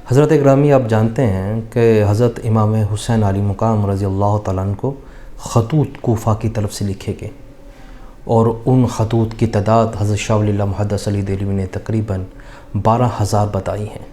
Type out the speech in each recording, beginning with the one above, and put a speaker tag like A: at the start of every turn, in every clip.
A: حضرت گرامی، آپ جانتے ہیں کہ حضرت امام حسین علی مقام رضی اللہ تعالیٰ عنہ کو خطوط کوفہ کی طرف سے لکھے گئے، اور ان خطوط کی تعداد حضرت شاہ ولی اللہ محدث علی دہلوی نے تقریباً 12,000 بتائی ہیں۔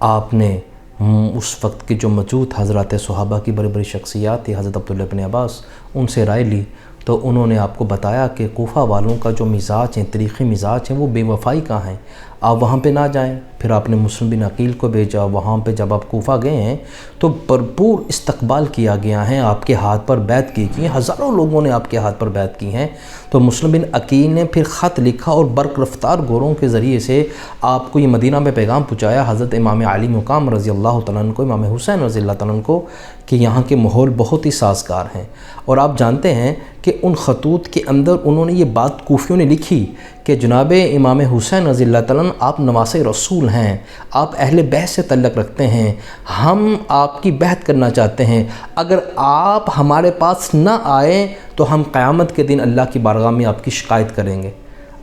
A: آپ نے اس وقت کے جو موجود حضرات صحابہ کی بڑی بڑی شخصیات تھی، حضرت عبداللہ بن عباس، ان سے رائے لی تو انہوں نے آپ کو بتایا کہ کوفہ والوں کا جو مزاج ہے، طریقی مزاج ہے، وہ بے وفائی کا ہیں، آپ وہاں پہ نہ جائیں۔ پھر آپ نے مسلم بن عقیل کو بھیجا، وہاں پہ جب آپ کوفہ گئے ہیں تو بھرپور استقبال کیا گیا ہے، آپ کے ہاتھ پر بیعت کی گئی، ہزاروں لوگوں نے آپ کے ہاتھ پر بیعت کی ہیں۔ تو مسلم بن عقیل نے پھر خط لکھا اور برق رفتار گوروں کے ذریعے سے آپ کو یہ مدینہ میں پیغام پہنچایا حضرت امام علی مقام رضی اللہ تعالیٰ عنہ کو، امام حسین رضی اللہ تعالیٰ عنہ کو، کہ یہاں کے ماحول بہت ہی سازگار ہیں۔ اور آپ جانتے ہیں کہ ان خطوط کے اندر انہوں نے یہ بات کوفیوں نے لکھی کہ جناب امام حسین رضی اللہ تعالیٰ عنہ آپ نواسۂ رسول ہیں، آپ اہل بیت سے تعلق رکھتے ہیں، ہم آپ کی بیعت کرنا چاہتے ہیں، اگر آپ ہمارے پاس نہ آئیں تو ہم قیامت کے دن اللہ کی بارگاہ میں آپ کی شکایت کریں گے۔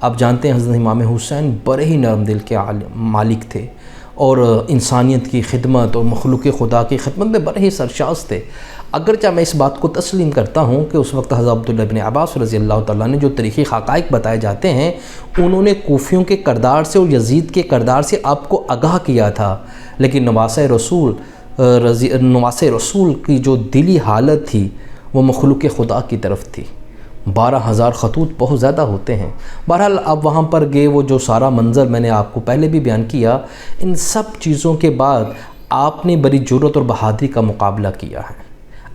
A: آپ جانتے ہیں حضرت امام حسین بڑے ہی نرم دل کے مالک تھے، اور انسانیت کی خدمت اور مخلوق خدا کی خدمت میں بڑے ہی سرشاز تھے۔ اگرچہ میں اس بات کو تسلیم کرتا ہوں کہ اس وقت حضرت عبداللہ بن عباس رضی اللہ تعالیٰ نے جو تاریخی حقائق بتائے جاتے ہیں، انہوں نے کوفیوں کے کردار سے اور یزید کے کردار سے آپ کو آگاہ کیا تھا، لیکن نواسۂ رسول کی جو دلی حالت تھی وہ مخلوق خدا کی طرف تھی۔ 12,000 خطوط بہت زیادہ ہوتے ہیں۔ بہرحال آپ وہاں پر گئے، وہ جو سارا منظر میں نے آپ کو پہلے بھی بیان کیا، ان سب چیزوں کے بعد آپ نے بڑی جرأت اور بہادری کا مقابلہ کیا ہے۔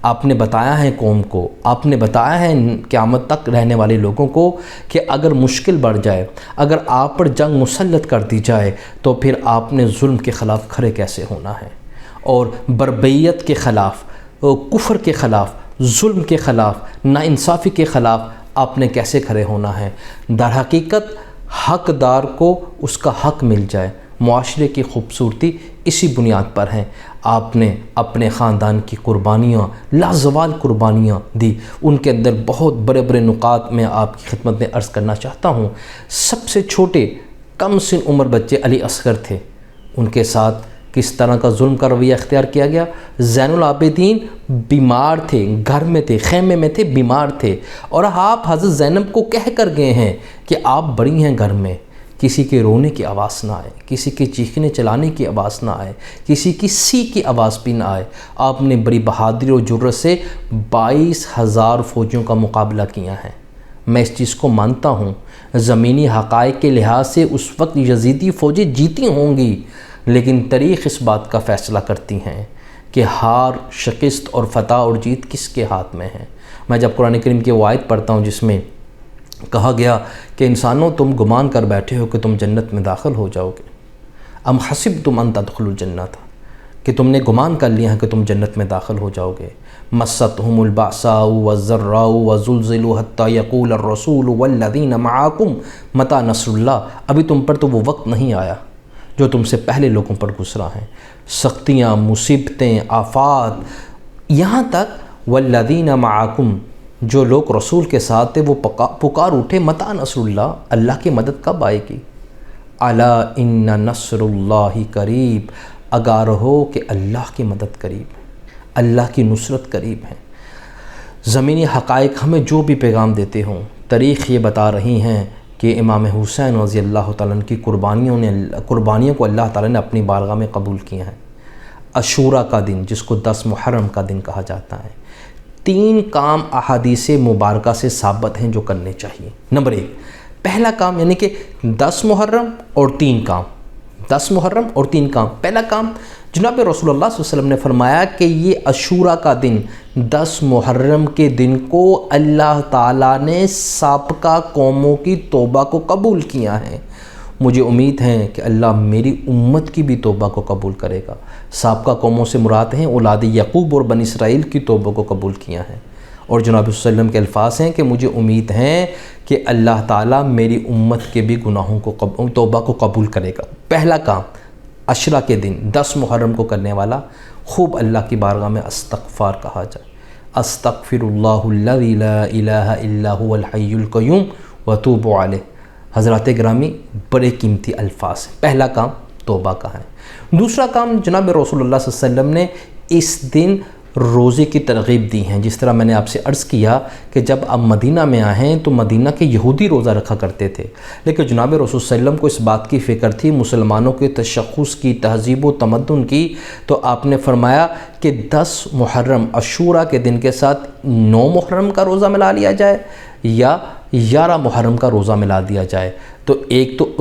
A: آپ نے بتایا ہے قوم کو، آپ نے بتایا ہے قیامت تک رہنے والے لوگوں کو کہ اگر مشکل بڑھ جائے، اگر آپ پر جنگ مسلط کر دی جائے تو پھر آپ نے ظلم کے خلاف کھڑے کیسے ہونا ہے، اور بربریت کے خلاف، کفر کے خلاف، ظلم کے خلاف، ناانصافی کے خلاف آپ نے کیسے کھڑے ہونا ہے۔ در حقیقت حقدار کو اس کا حق مل جائے، معاشرے کی خوبصورتی اسی بنیاد پر ہے۔ آپ نے اپنے خاندان کی قربانیاں، لازوال قربانیاں دی، ان کے اندر بہت بڑے بڑے نکات میں آپ کی خدمت میں عرض کرنا چاہتا ہوں۔ سب سے چھوٹے کم سن عمر بچے علی اصغر تھے، ان کے ساتھ کس طرح کا ظلم کا رویہ اختیار کیا گیا۔ زین العابدین بیمار تھے، گھر میں تھے، خیمے میں تھے، بیمار تھے، اور آپ حضرت زینب کو کہہ کر گئے ہیں کہ آپ بڑی ہیں گھر میں، کسی کے رونے کی آواز نہ آئے، کسی کے چیخنے چلانے کی آواز نہ آئے، کسی کی سی کی آواز بھی نہ آئے۔ آپ نے بڑی بہادری اور جرأت سے 22,000 فوجیوں کا مقابلہ کیا ہے۔ میں اس چیز کو مانتا ہوں، زمینی حقائق کے لحاظ سے اس وقت یزیدی فوجیں جیتی ہوں گی، لیکن تاریخ اس بات کا فیصلہ کرتی ہیں کہ ہار، شکست اور فتح اور جیت کس کے ہاتھ میں ہے۔ میں جب قرآن کریم کی وہ آیت پڑھتا ہوں جس میں کہا گیا کہ انسانوں تم گمان کر بیٹھے ہو کہ تم جنت میں داخل ہو جاؤ گے، ام حسبتم ان تدخلوا الجنۃ، کہ تم نے گمان کر لیا ہے کہ تم جنت میں داخل ہو جاؤ گے۔ مستهم البأساء والضراء وزلزلوا حتى يقول الرسول والذین معكم متى نصر اللہ، ابھی تم پر تو وہ وقت نہیں آیا جو تم سے پہلے لوگوں پر گزرا ہے، سختیاں، مصیبتیں، آفات، یہاں تک والذین معکم، جو لوگ رسول کے ساتھ تھے وہ پکار اٹھے متى نصر اللہ، اللہ کی مدد کب آئے گی۔ الا ان نصر اللہ قریب، آگاہ رہو کہ اللہ کی مدد قریب ہے، اللہ کی نصرت قریب ہے۔ زمینی حقائق ہمیں جو بھی پیغام دیتے ہوں، تاریخ یہ بتا رہی ہیں کہ امام حسین رضی اللہ تعالیٰ عنہ کی قربانیوں کو اللہ تعالیٰ نے اپنی بارگاہ میں قبول کیا ہے۔ عاشوراء کا دن، جس کو 10 محرم کا دن کہا جاتا ہے، 3 کام احادیث مبارکہ سے ثابت ہیں جو کرنے چاہیے۔ نمبر 1، پہلا کام، یعنی کہ 10 محرم اور 3 کام، 10 محرم اور 3 کام۔ پہلا کام، جناب رسول اللہ صلی اللہ علیہ وسلم نے فرمایا کہ یہ عاشوراء کا دن، 10 محرم کے دن کو اللہ تعالیٰ نے سابقہ قوموں کی توبہ کو قبول کیا ہے۔ مجھے امید ہے کہ اللہ میری امت کی بھی توبہ کو قبول کرے گا۔ سابقہ قوموں سے مراد ہیں اولاد یعقوب اور بنی اسرائیل کی توبہ کو قبول کیا ہے، اور جناب صلی اللہ علیہ وسلم کے الفاظ ہیں کہ مجھے امید ہے کہ اللہ تعالیٰ میری امت کے بھی گناہوں کو توبہ کو قبول کرے گا۔ پہلا کام، عشرہ کے دن 10 محرم کو کرنے والا خوب اللہ کی بارگاہ میں استغفار کہا جائے۔ استغفر اللہ الذی لا الہ الا هو الحی القیوم واتوب علیہ۔ حضرات گرامی، بڑے قیمتی الفاظ ہیں۔ پہلا کام توبہ کا ہے۔ دوسرا کام جناب رسول اللہ صلی اللہ علیہ وسلم نے اس دن روزے کی ترغیب دی ہیں. جس طرح میں نے آپ سے عرض کیا کہ جب آپ مدینہ میں آئے تو مدینہ کے یہودی روزہ رکھا کرتے تھے، لیکن جناب رسول صلی اللہ علیہ وسلم کو اس بات کی فکر تھی مسلمانوں کے تشخص کی، تہذیب و تمدن کی، تو آپ نے فرمایا کہ 10 محرم عاشوراء کے دن کے ساتھ 9 محرم کا روزہ ملا لیا جائے یا 11 محرم کا روزہ ملا دیا جائے. تو ایک تو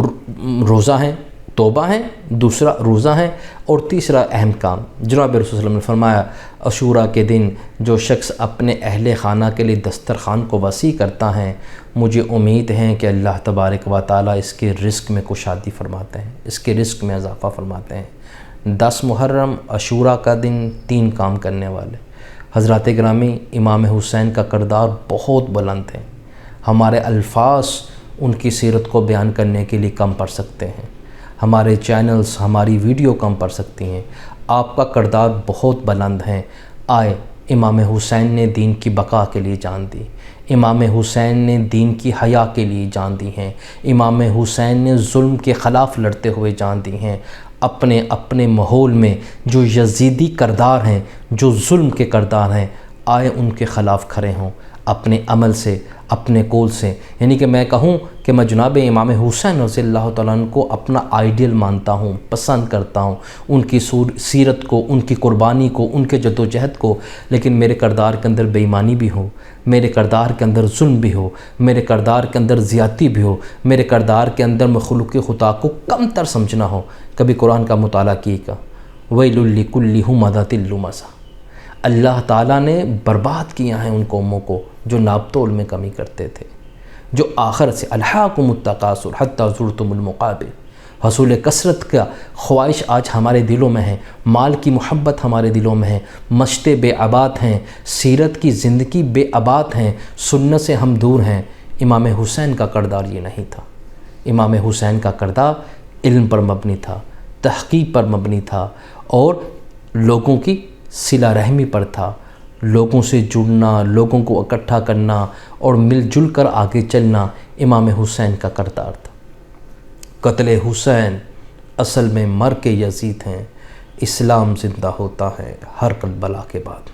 A: روزہ ہیں، توبہ ہیں، دوسرا روزہ ہیں، اور تیسرا اہم کام جناب رسول صلی اللہ علیہ وسلم نے فرمایا عاشوراء کے دن جو شخص اپنے اہل خانہ کے لیے دسترخوان کو وسیع کرتا ہے، مجھے امید ہے کہ اللہ تبارک و تعالیٰ اس کے رزق میں کشادی فرماتے ہیں، اس کے رزق میں اضافہ فرماتے ہیں. 10 محرم عاشوراء کا دن 3 کام کرنے والے. حضرات گرامی، امام حسین کا کردار بہت بلند ہے. ہمارے الفاظ ان کی سیرت کو بیان کرنے کے لیے کم پڑ سکتے ہیں، ہمارے چینلز ہماری ویڈیو کم پڑ سکتی ہیں. آپ کا کردار بہت بلند ہے. آئے، امام حسین نے دین کی بقا کے لیے جان دی، امام حسین نے دین کی حیا کے لیے جان دی ہیں، امام حسین نے ظلم کے خلاف لڑتے ہوئے جان دی ہیں. اپنے اپنے ماحول میں جو یزیدی کردار ہیں، جو ظلم کے کردار ہیں، آئے ان کے خلاف کھڑے ہوں اپنے عمل سے، اپنے قول سے. یعنی کہ میں کہوں کہ میں جناب امام حسین رضی اللہ تعالیٰ عنہ کو اپنا آئیڈیل مانتا ہوں، پسند کرتا ہوں، ان کی سیرت کو، ان کی قربانی کو، ان کے جد و جہد کو، لیکن میرے کردار کے اندر بے ایمانی بھی ہو، میرے کردار کے اندر ظلم بھی ہو، میرے کردار کے اندر زیادتی بھی ہو، میرے کردار کے اندر مخلوق خدا کو کم تر سمجھنا ہو. کبھی قرآن کا مطالعہ کیے گا، وَيْلٌ لِكُلِّ هُمَزَةٍ لُمَزَةٍ. اللہ تعالیٰ نے برباد کیا ہے ان قوموں کو جو ناپ تول میں کمی کرتے تھے، جو آخر سے الہاکم التکاثر حتی زرتم المقابر. حصول کثرت کا خواہش آج ہمارے دلوں میں ہے، مال کی محبت ہمارے دلوں میں ہے، مشتے بے آباد ہیں، سیرت کی زندگی بے آباد ہیں، سنت سے ہم دور ہیں. امام حسین کا کردار یہ نہیں تھا. امام حسین کا کردار علم پر مبنی تھا، تحقیق پر مبنی تھا، اور لوگوں کی صلہ رحمی پر تھا. لوگوں سے جڑنا، لوگوں کو اکٹھا کرنا اور مل جل کر آگے چلنا امام حسین کا کردار تھا. قتل حسین اصل میں مر کے یزید ہیں. اسلام زندہ ہوتا ہے ہر کربلا کے بعد.